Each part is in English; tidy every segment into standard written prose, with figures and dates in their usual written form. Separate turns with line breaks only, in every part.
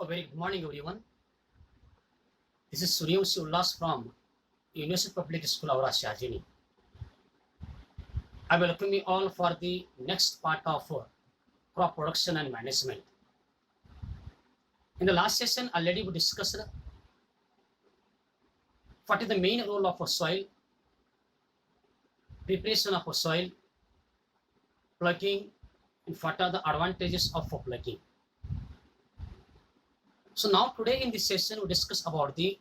A very good morning, everyone. This is Suryavanshi Ullas from University Public School, Aura Shajini. I welcome you all for the next part of crop production and management. In the last session, already we discussed what is the main role of a soil, preparation of a soil, plugging, and what are the advantages of plugging. So now today in this session, we discuss about the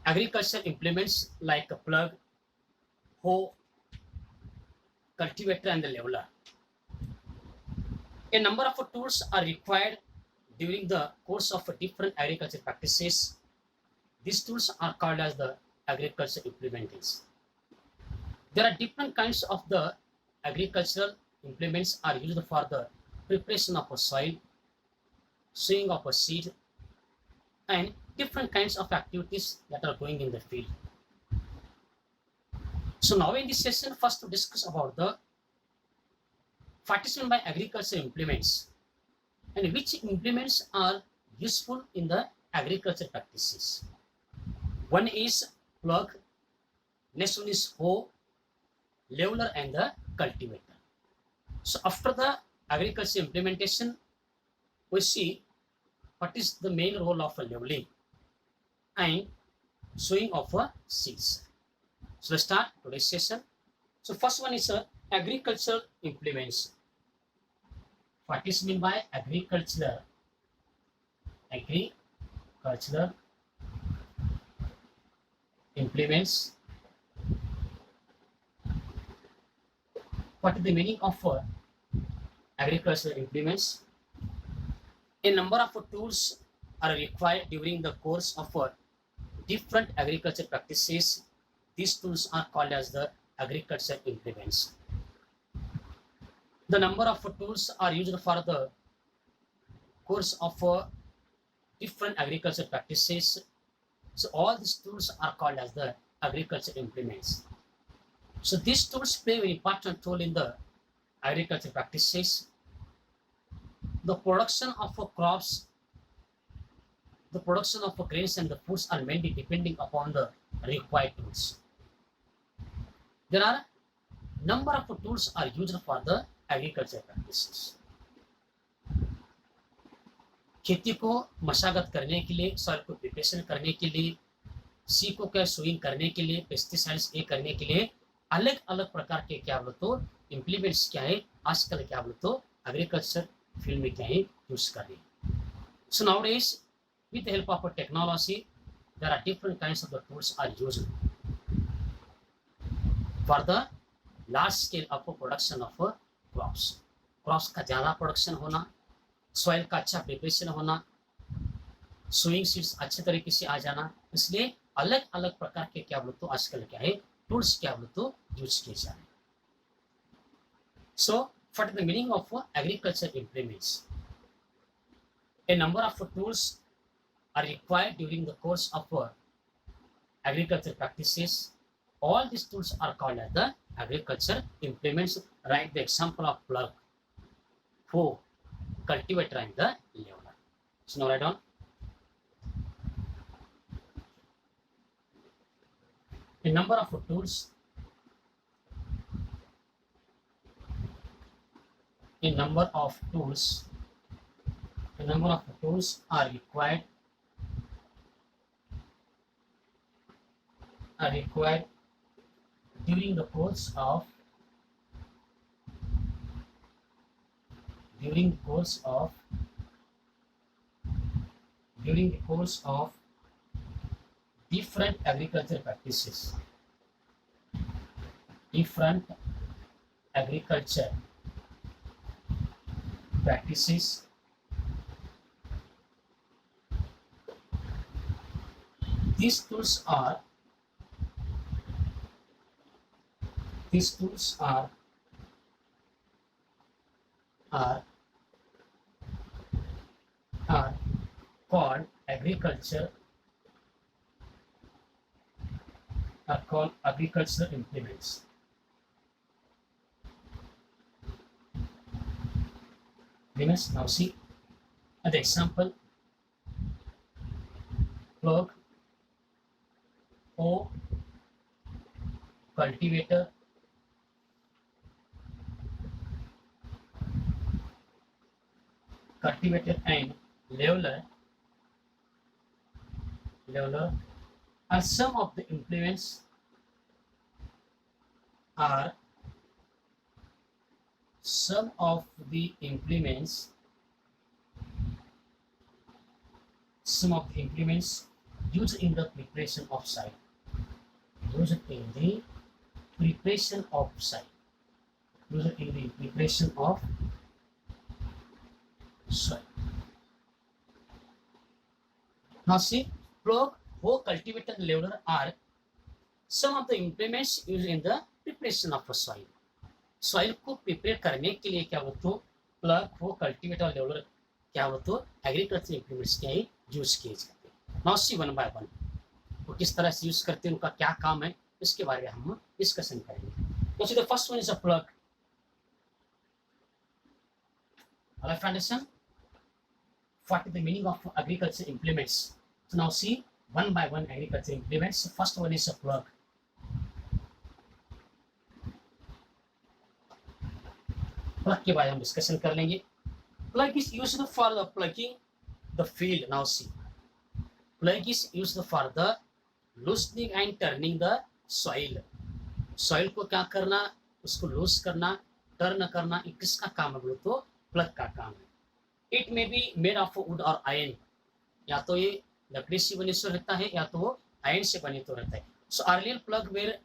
agricultural implements like a plug, hoe, cultivator and the leveler. A number of tools are required during the course of different agricultural practices. These tools are called as the agricultural implements. There are different kinds of the agricultural implements are used for the preparation of a soil, sowing of a seed, and different kinds of activities that are going in the field. So now in this session, first to discuss about the participation by agricultural implements and which implements are useful in the agriculture practices. One is plug, next one is hoe, leveler and the cultivator. So after the agriculture implementation, we see what is the main role of a leveling and sowing of a seeds. So let's start today's session. So first one is agricultural implements. What is meant by agricultural implements? What is the meaning of agricultural implements? A number of tools are required during the course of different agriculture practices. These tools are called as the agricultural implements. The number of tools are used for the course of different agriculture practices. So all these tools are called as the agricultural implements. So these tools play an important role in the agriculture practices. The production of crops, the production of grains and the foods are mainly depending upon the required tools. There are number of tools are used for the agriculture practices. खेती को मशागत करने के लिए, soil को preparation करने के लिए, सी को क्या सोइंग करने के लिए, पेस्टिसाइड्स ए करने के लिए अलग अलग प्रकार के क्या बोलो तो इम्प्लीमेंट्स क्या है आजकल क्या बोलो तो एग्रीकल्चर फील्ड में क्या है यूज कर रहे हैं. So nowadays with the help of technology there are different kinds of the tools are used for the large scale of production of crops. Crops का ज़्यादा प्रोडक्शन होना, सॉइल का अच्छा प्रिपरेशन होना, सोइंग सीड्स अच्छे तरीके से आ जाना, इसलिए अलग अलग प्रकार के क्या बोलो तो आजकल क्या है टूल्स क्या बोलो तो यूज किए जा रहे हैं. सो what is the meaning of agriculture implements? A number of tools are required during the course of agriculture practices. All these tools are called as the agriculture implements. Write the example of plug, hoe, cultivator and the leveler. So now write down. A number of tools. A number of tools are required during the course of different agriculture practices. These tools are called agricultural implements. Now see the example plug, hoe, cultivator, and leveler are some of the implements are some of the implements used in the preparation of soil. Used in the preparation of soil. Used in the preparation of soil. Now see, plug, hoe, cultivator, and leveler are some of the implements used in the preparation of a soil. Soil को prepare करने के लिए क्या बोलते हो, plug, हो, cultivator, leveller क्या बोलते हो, एग्रीकल्चर इंप्लीमेंट्स क्या ही यूज किए जाते हैं. Now see one by one वो किस तरह से यूज करते हैं, उनका क्या काम है, इसके बारे में हम डिस्कशन करेंगे. तो the first one is a plug. Let's understand what is the meaning of agriculture implements. So now see one by one agriculture implements. First one is a plug. Plug के बारे में हम डिस्कशन कर लेंगे. Plug is used for the plugging the field. Now see plug is used for the loosening and turning the soil. Soil को क्या करना, उसको लूज करना, टर्न करना, किसका काम है बोलो तो प्लग का काम है. It may be made of would और आयरन, या तो ये लकड़ी से बने तो रहता है या तो वो आयरन से बने तो रहता है. So earlier plough were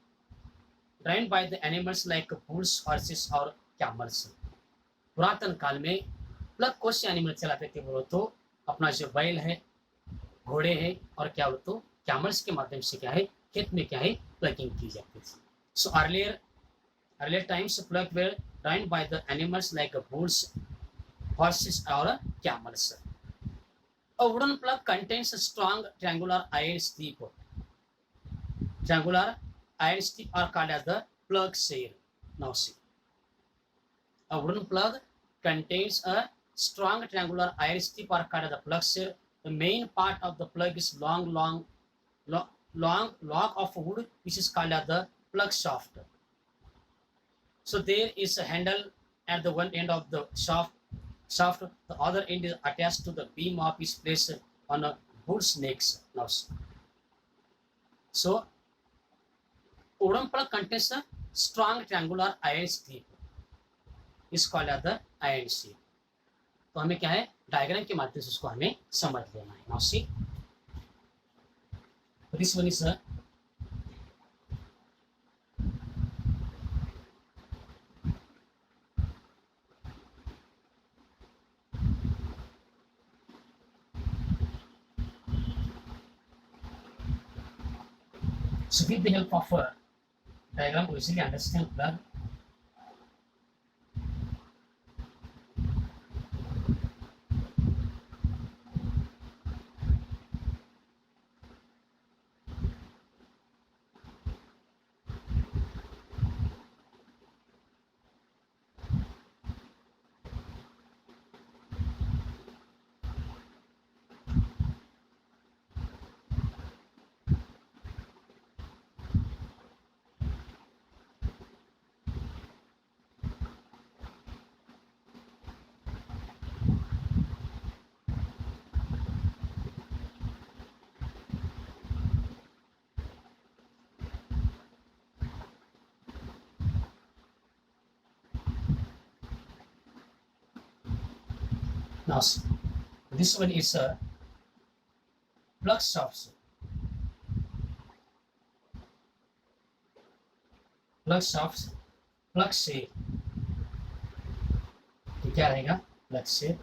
drived by the animals like bulls, horses और कैमल्स. पुरातन काल में प्लग कौन से एनिमल चलाते थे बोलो तो अपना जो बैल है, घोड़े हैं और क्या बोलो तो कैमल्स के माध्यम से क्या है खेत में क्या है प्लगिंग की जाती थी. So earlier times plough were drived by the animals like bulls, horses और camels. A wooden plug contains a strong triangular iron strip. Triangular iron strip are called as the plug share. Now see. A wooden plug contains a strong triangular iron strip or called the plug share. The main part of the plug is long log of wood which is called as the plug shaft. So there is a handle at the one end of the shaft. The other end is attached to the beam of is placed on a bull's neck. Now so wooden plug contains a strong triangular iron strip. इस call the iron strip. तो हमें क्या है diagram के माध्यम से उसको हमें समझ लेना है. Now see this one is so with the help of a diagram we easily understand plug. Now this one is a plug shaft. Plug shape. तो क्या रहेगा plug shape.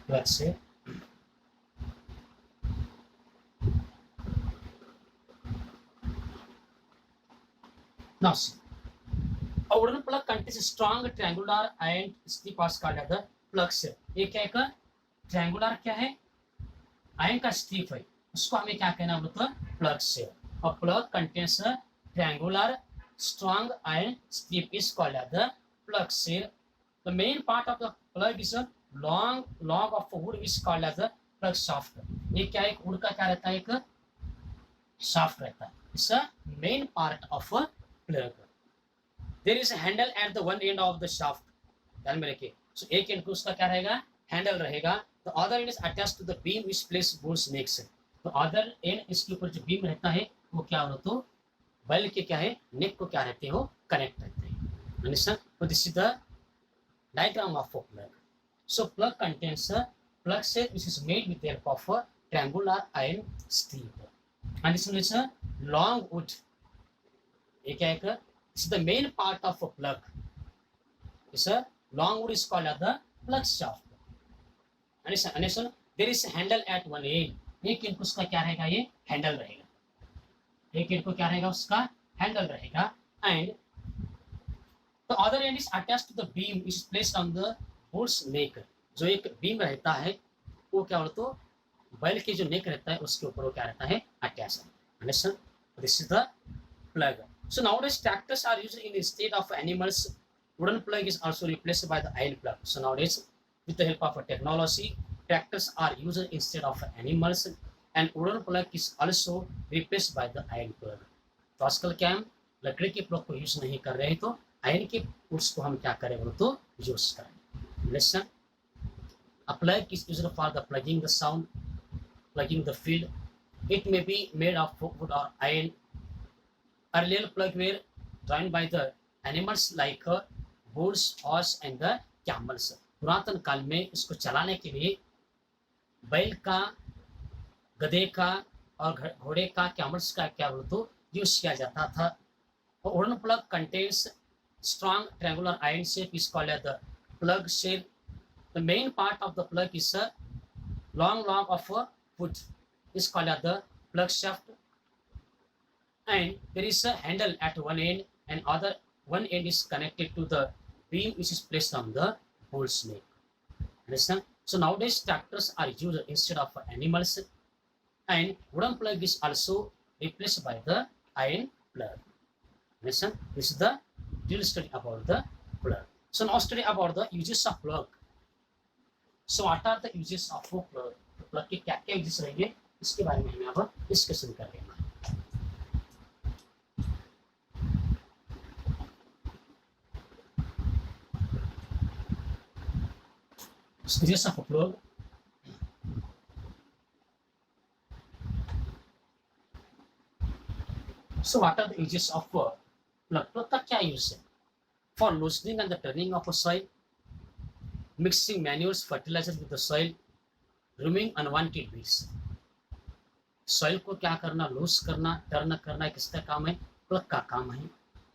Plug shape. Now see. A wooden plug contains a strong triangular iron strip called as the plug share. ये क्या एक triangular क्या है iron का strip है, उसको हमें क्या कहना बोलते हैं plug share. A plug contains a triangular strong iron strip is called as the plug share. The main part of the plug is a long log of wood which is called as a plug shaft. ये क्या है, wood का क्या रहता है, एक shaft रहता है. It's a main part of a plug. There is a handle at the one end of the shaft. ध्यान में रखिए. So एक end को उसका क्या रहेगा, handle रहेगा. The other end is attached to the beam which place bolts necks. तो other end इसके ऊपर जो beam रहता है वो क्या हो, तो बल के क्या है, neck को क्या रहते हो, connect रहते हैं. Understand? So this is the diagram of a plug. So plug contains a plug set which is made with the help of a triangular iron strip. And this one is a long wood. This is the main part of a plug. It's a long wood is called as the plug shaft. And there is a handle at one end. एक end को उसका क्या रहेगा, ये handle रहेगा. एक end को क्या रहेगा, उसका handle रहेगा. And the other end is attached to the beam which is placed on the bolt's neck. जो एक beam रहता है वो क्या बोलते, तो बैल के जो neck रहता है उसके ऊपर वो क्या रहता है, attached. Understand? This is the plug. So nowadays tractors are used in instead of animals. Wooden plug is also replaced by the iron plug. So nowadays with the help of a technology, tractors are used instead of animals, and wooden plug is also replaced by the iron plug. तो आजकल क्या हम लकड़ी के plug को use नहीं कर रहे हैं, तो आयरन के पुट्स को हम क्या करें, बोलो तो यूज करें. Listen, a plug is used for the plugging the sound, plugging the field. It may be made of wood or iron. Earlier plug were joined by the animals like bulls, horse and the camels. पुरातन काल में इसको चलाने के लिए बैल का, गधे का और घोड़े का, कैमल्स का क्या बोलो तो यूज किया जाता था. Wooden plug contains strong triangular iron shape is called as the plug shell. The main part of the plug is a long log of wood is called as the plug shaft, and there is a handle at one end and other one end is connected to the beam which is placed on the bull's neck. Understand? So nowadays tractors are used instead of animals, and wooden plug is also replaced by the iron plug. Listen, this is the detailed study about the plug. So now study about the uses of plug. So what are the uses of plug? Plug के क्या क्या uses रहेंगे, इसके बारे में हमें अब discussion कर लेना. Uses of plug. So what are the uses of plug? Plug का क्या यूज है? For loosening and the turning of a soil, mixing manures, fertilizers with the soil, removing unwanted weeds. Soil को क्या करना, loose करना, turn करना किसका काम है, प्लग का काम है.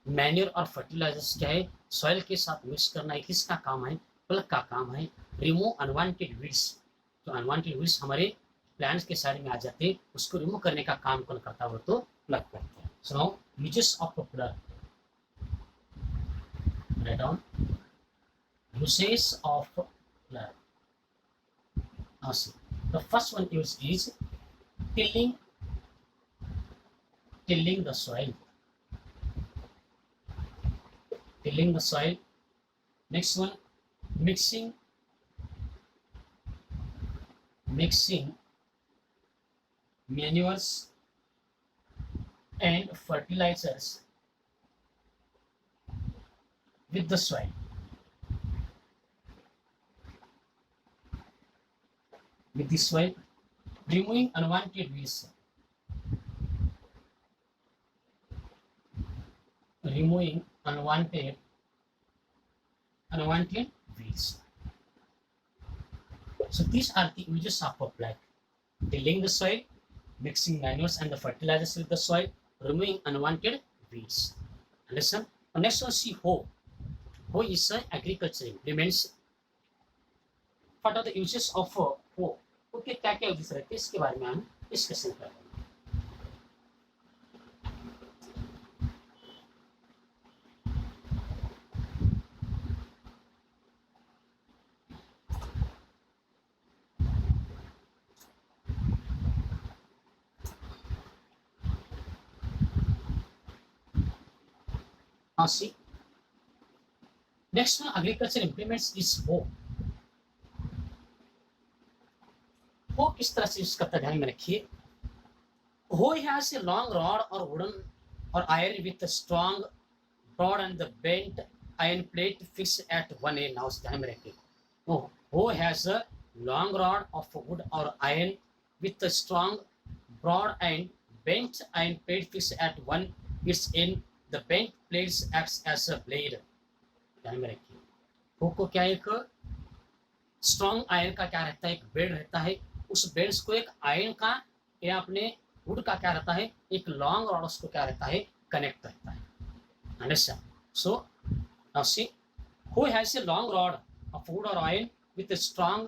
मैन्योर और फर्टिलाइजर्स क्या है, सॉइल के साथ मिक्स करना किसका काम है, प्लग का काम है. रिमूव अनवांटेड वीड्स, जो अनवांटेड वीड्स हमारे प्लांट्स के साइड में आ जाते हैं उसको रिमूव करने का काम कौन करता है, वो तो प्लग करते हैं. So now uses of plug. Write down uses of plug. Now see, the first one use is tilling the soil. Tilling the soil. Next one, mixing manures and fertilizers with the soil. With the soil, removing unwanted weeds. Removing unwanted weeds. So these are the uses of a plug. Tilling the soil, mixing manures and the fertilizers with the soil, removing unwanted weeds. Understand? Next one, see hoe. Hoe is an agriculture implements. What are the uses of hoe? Okay, क्या क्या uses रहते हैं इसके बारे में हम discussion करेंगे. See, next one agriculture implements is हो। हो किस तरह से यूज करता है ध्यान में रखिए। हो हैज ए लॉन्ग रॉड और wooden or iron with strong broad and the bent iron plate fixed at one end. Now ध्यान में रखिए। Ho has a long rod of wood or iron with a strong, broad and bent iron plate fixed at one its end. The bent plates acts as a blade. ध्यान में रखिए। हो को क्या एक स्ट्रॉन्ग आयरन का क्या रहता है, एक बेल्ट रहता है, उस बेल्ट को एक आयरन का या अपने वुड का क्या रहता है, एक लॉन्ग रॉड उसको क्या रहता है, कनेक्ट रहता है। Understand? So now see, who has a long rod of wood or iron with a strong,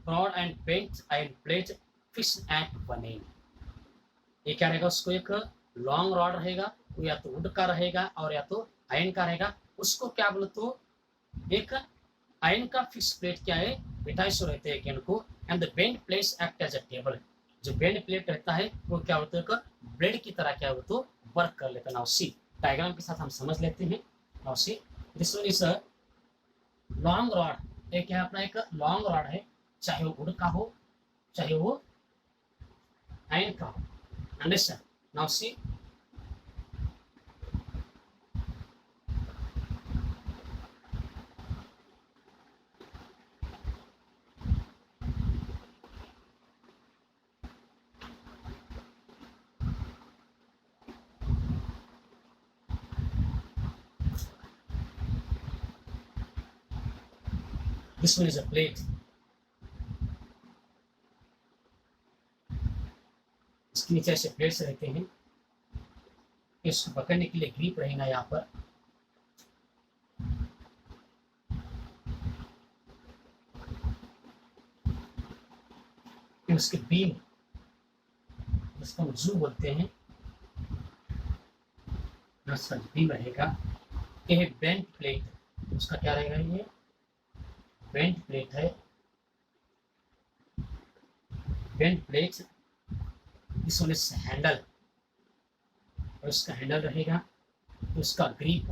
broad and bent iron plate fixed at one end. ये क्या रहेगा, उसको एक लॉन्ग रॉड रहेगा, वो या तो वुड का रहेगा और या तो आयरन का रहेगा, उसको क्या बोले तो एक आयरन का फिक्स प्लेट क्या है, बिठाए सो रहते हैं गेंद को, and the bend plates act as a table. जो बेंड प्लेट रहता है वो क्या होता है, ब्लेड की तरह क्या हो तो वर्क कर लेता है। नाउ सी डायग्राम के साथ हम समझ लेते हैं। Now see this one is a long rod. एक है अपना एक लॉन्ग रॉड है, चाहे वो वुड का हो चाहे वो आयरन का हो। Understand? Now C this one is a plate. इसके नीचे ऐसे प्लेट्स रहते हैं, इसको पकड़ने के लिए ग्रिप रहेगा यहाँ पर। उसके बीम, इसको हम जू बोलते हैं, बीम रहेगा। ये बेंट प्लेट, उसका क्या रहेगा, ये बेंट प्लेट है। बेंट प्लेट इस वन इज हैंडल, और उसका हैंडल रहेगा, उसका grip.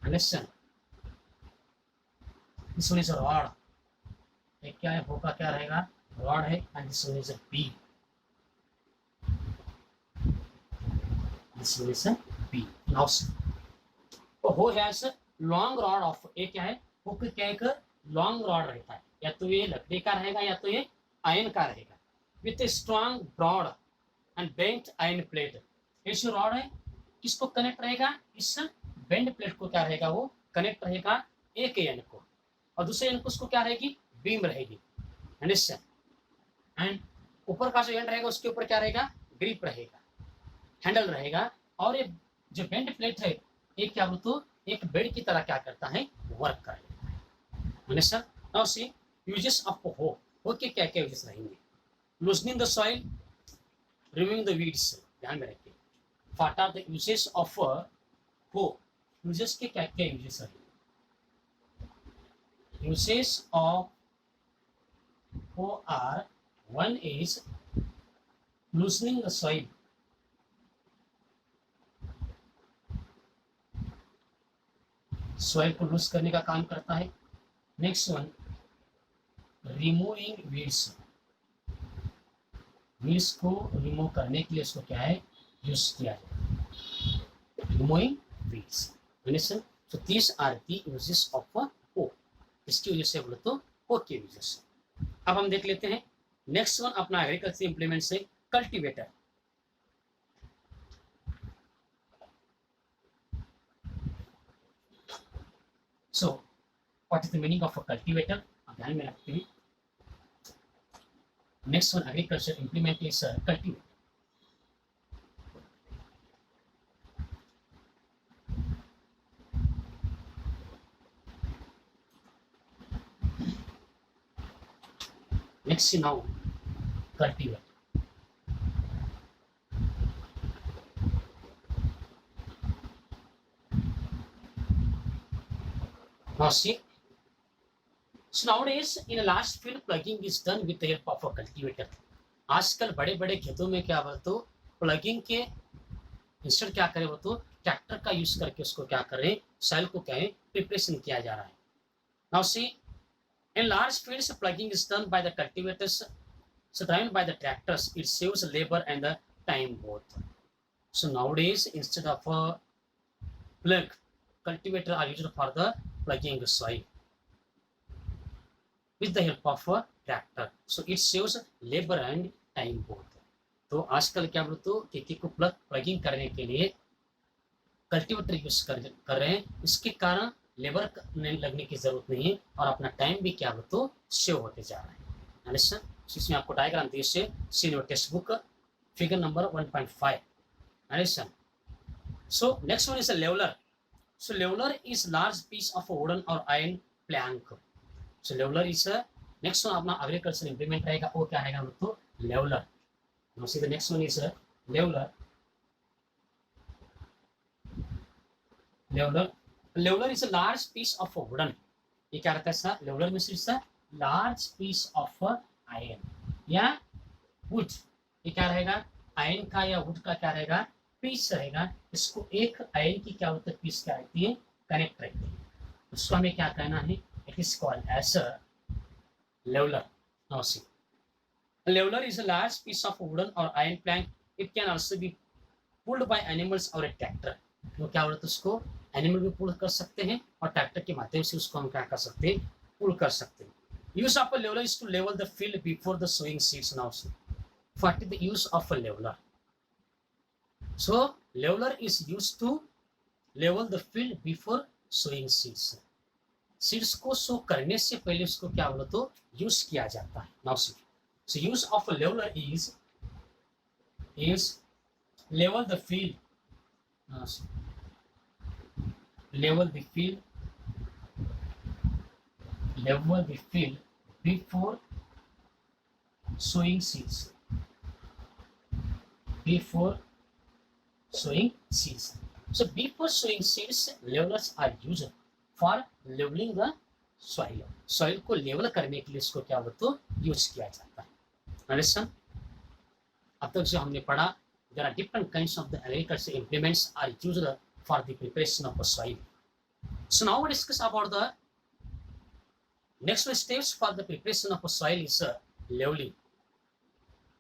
Understand? This one is a rod. एक क्या है, होगा क्या रहेगा, रॉड है, and this one is a beam. This one is a beam. Now हो हैज लॉन्ग रॉड ऑफ, एक क्या है, हुक क्या एक लॉन्ग रॉड रहता है, या तो ये लकड़ी का रहेगा या तो ये आयरन का रहेगा, with a strong broad and bent iron plate. ये जो रॉड है किसको कनेक्ट रहेगा, इस बेंड प्लेट को क्या रहेगा, वो कनेक्ट रहेगा एक एंड को, और दूसरे एंड को उसको क्या रहेगी, बीम रहेगी। अंडरस्टैंड? एंड ऊपर का जो एंड रहेगा उसके ऊपर क्या रहेगा, ग्रिप रहेगा, हैंडल रहेगा, और ये जो बेंड प्लेट है एक क्या बोलते तो एक बेड की तरह क्या करता है, वर्क कर लेता है। Understand? Now see uses of hoe के क्या क्या यूजेस रहेंगे। Loosening the soil, removing the weeds. ध्यान में रखिए, what are the uses of hoe. Uses के क्या क्या यूजेस रहेंगे। Uses of hoe are, one is loosening the soil, soil को लूज करने का काम करता है। Next one removing weeds, weeds को रिमूव करने के लिए उसको क्या है, यूज किया है, removing weeds. Understand? So these are the uses of hoe. इसकी वजह से बोले तो हो के यूजेस। अब हम देख लेते हैं नेक्स्ट वन अपना एग्रीकल्चर इंप्लीमेंट से cultivator. So, what is the meaning of a cultivator? आप ध्यान में रखते हैं। Next one, agriculture implement is cultivator. Next now, cultivator. Now see, so nowadays in a large field plugging is done with the help of a cultivator. आजकल बड़े बड़े खेतों में क्या बोलते तो प्लगिंग के इंस्टेंट क्या करें वो तो ट्रैक्टर का यूज करके उसको क्या करें, सॉइल को क्या है प्रिपरेशन किया जा रहा है. Now see in large fields plugging is done by the cultivators surrounded by the tractors. It saves labor and the time both. So nowadays, instead of a plug, cultivator are used for the plugging the soil with the help of a tractor. So it saves labor and time both. तो आजकल क्या बोलते हो खेती को plugging करने के लिए कल्टीवेटर यूज कर रहे हैं. इसके कारण लेबर लगने की जरूरत नहीं है और अपना टाइम भी क्या बोलते हो सेव होते जा रहा है. इसमें आपको डायग्राम दिए से see in your textbook figure number 1.5. Understand? So next one is a leveler. So leveler is large piece of wooden or iron plank. So leveler is a next one अपना agriculture implement रहेगा. वो क्या रहेगा तो leveler. Now see the next one is a leveler. Leveler is a large piece of wooden. ये क्या रहता है सर? leveler में सिर्फ large piece of आयरन या वुड. ये क्या रहेगा आयरन का या वुड का क्या रहेगा पीस रहेगा. इसको एक आयरन की क्या होता है पीस क्या रहती है कनेक्ट रहती है. उसको हमें क्या कहना है it is called as a leveller. Now see leveller is a large piece of wooden or iron plank. It can also be pulled by animals or a tractor. तो क्या बोलते हैं उसको एनिमल भी पुल कर सकते हैं और ट्रैक्टर के माध्यम से उसको हम क्या कर सकते हैं पुल कर सकते हैं. Use of a leveler is to level the field before the sowing seeds. Now, what is the use of a leveler? So, leveler is used to level the field before sowing seeds. Seeds को sow करने से पहले उसको क्या बोलो तो use किया जाता है. Now, so use of a leveler is level the field. Now, level the field before sowing seeds. Before sowing seeds. So before sowing seeds, levelers are used for leveling the soil. Soil को level करने के लिए इसको क्या बोलते हो use किया जाता है. Understand? अब तक जो हमने पढ़ा there are different kinds of the agricultural implements are used for the preparation of a soil. So now we discuss about the next steps for the preparation of a soil is leveling.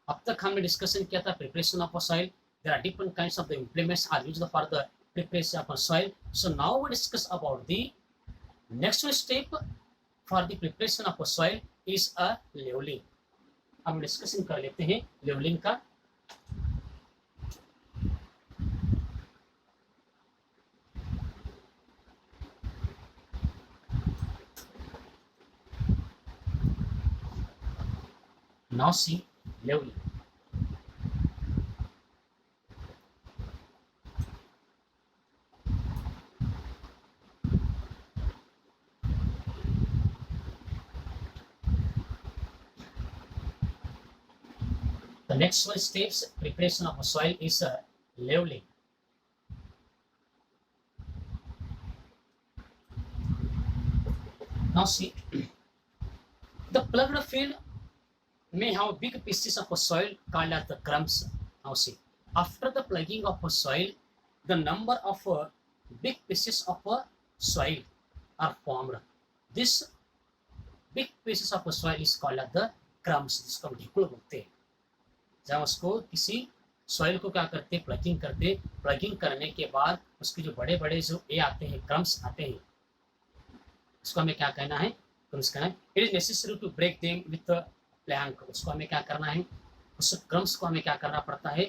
अब तक हमने discussion किया था preparation of a soil. There are different kinds of the implements are used for the preparation of a soil. So now we discuss about the next step for the preparation of a soil is a leveling. अब discussion कर लेते हैं leveling का. Now see leveling. The next one steps preparation of a soil is leveling. Now see the plugged field may have big pieces of a soil called as the crumbs. Now see, after the plugging of a soil, the number of big pieces of a soil are formed. This big pieces of a soil is called as the crumbs. जिसको हम ढिकुल बोलते हैं. जब उसको किसी soil को क्या करते हैं प्लगिंग करते. प्लगिंग करने के बाद उसके जो बड़े बड़े जो ये आते हैं क्रम्स आते हैं उसको हमें क्या कहना है क्रम्स कहना है. It is necessary to break them with plank. उसको हमें क्या करना है उस क्रम्स को हमें क्या करना पड़ता है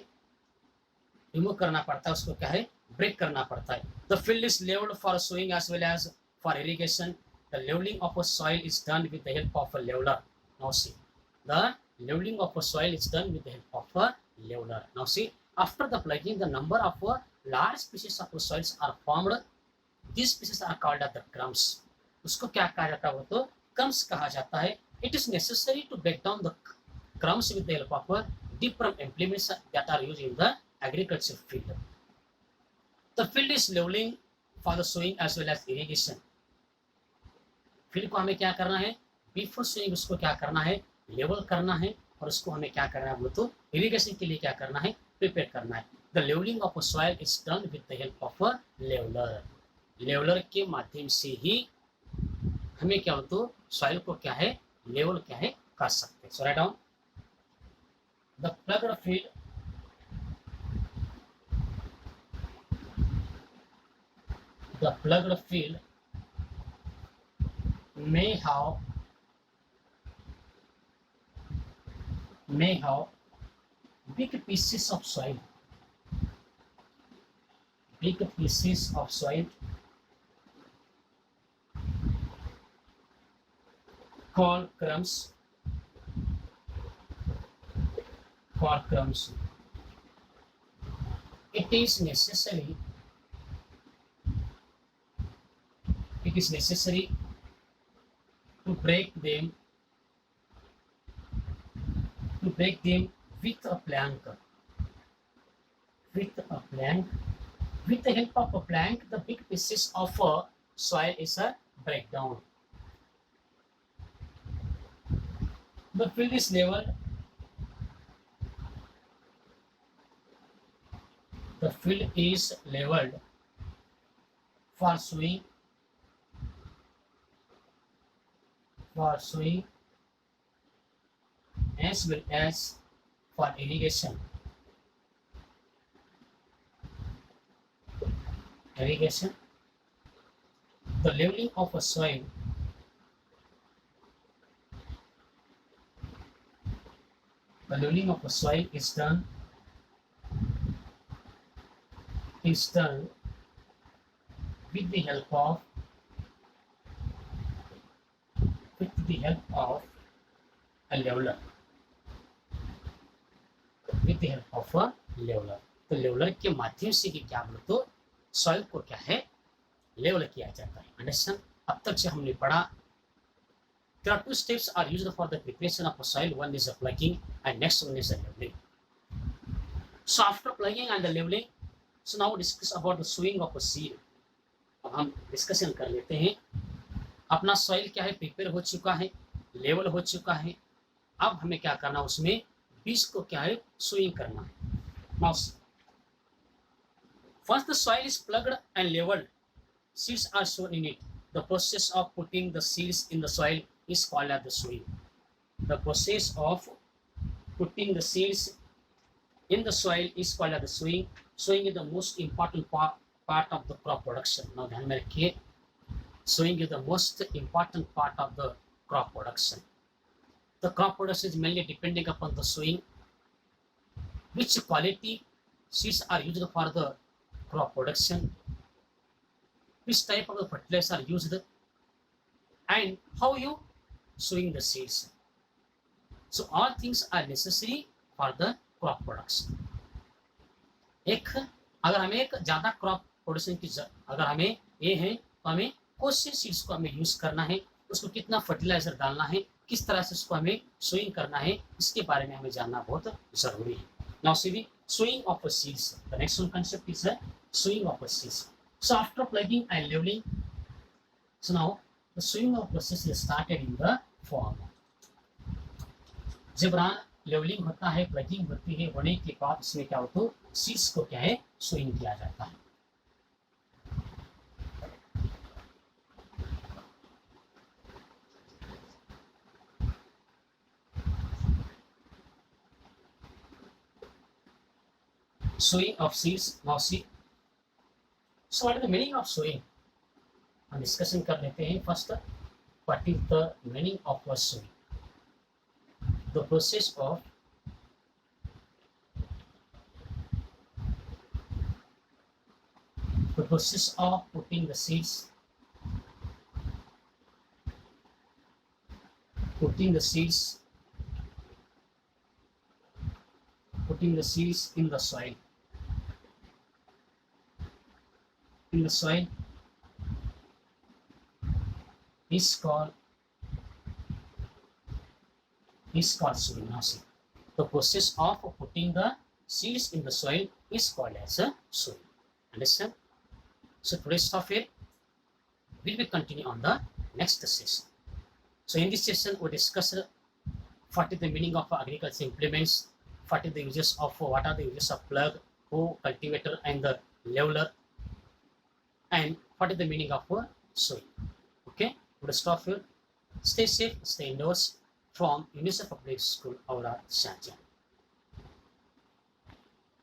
रिमूव करना पड़ता है. उसको क्या है ब्रेक करना पड़ता है. The field is levelled for sowing as well as for irrigation. The levelling of a soil is done with the help of a leveller. Now see the leveling of a soil is done with the help of a leveler. Now see, after the plugging, the number of large pieces of soils are formed. These pieces are called as the crumbs. उसको क्या कहा जाता है वो तो crumbs कहा जाता है. It is necessary to break down the crumbs with the help of different implements that are used in the agriculture field. The field is leveling for the sowing as well as irrigation. field को हमें क्या करना है before sowing उसको क्या करना है level करना है और उसको हमें क्या करना है तो इरिगेशन के लिए क्या करना है प्रिपेयर करना है. The levelling of a soil is done with the help of a leveller. Leveller के माध्यम से ही हमें क्या होता सॉइल को क्या है लेवल क्या है कर सकते हैं। So write down the ploughed field may have big pieces of soil called crumbs it is necessary to break them with a plank with the help of a plank the big pieces of soil is a breakdown. The field is leveled. The field is leveled for sowing as well as for irrigation. The leveling of a soil is done with the help of a leveler. तो leveller के माध्यम से ही क्या बोलो तो soil को क्या है लेवल किया जाता है। अंडरस्टैंड? अब तक से हमने पढ़ा there are two steps are used for the preparation of a soil. One is a plugging and next one is a leveling. So after plugging and the leveling, so now discuss about the sowing of a seed. अब हम discussion कर लेते हैं। अपना soil क्या है prepare हो चुका है, लेवल हो चुका है, अब हमें क्या करना उसमें बीज को क्या है सोइंग करना है। Now once the soil is plugged and leveled, seeds are sown in it. The process of putting the seeds in the soil is called as the sowing. The process of putting the seeds in the soil is called as the sowing. Sowing is the most important part of the crop production. Now ध्यान में रखिए, sowing is the most important part of the crop production. The crop production is mainly depending upon the sowing. Which quality seeds are used for the crop production? Which type of the fertilizers are used? And how you sowing the seeds? So all things are necessary for the crop production. अगर हमें एक ज़्यादा crop production की अगर हमें ये है तो हमें कौन से सीड्स को हमें यूज़ करना है, उसको कितना फर्टिलाइजर डालना है, किस तरह से उसको हमें सोइंग करना है, इसके बारे में हमें जानना बहुत ज़रूरी है। Now see the sowing of a seeds. The next one concept is the sowing of a seeds. So after plugging and leveling, so now the sowing of process is started in the form. जब levelling होता है, plugging होती है, होने के बाद इसमें क्या होता है सीड्स को क्या है सोइंग किया जाता है। Sowing of seeds. Now see, so what is the meaning of sowing? हम डिस्कशन कर लेते हैं। First, what is the meaning of a sowing? The process of putting the seeds in the soil. Is called sowing. Now see, the process of putting the seeds in the soil is called as a sowing. Understand? So today's stuff here will be continue on the next session. So in this session we discuss what is the meaning of agriculture implements, what are the uses of plug, hoe, cultivator and the leveler, and what is the meaning of sowing. Okay, we'll stop here. Stay safe, stay indoors from UNICEF Public School, Aura, Sharjah.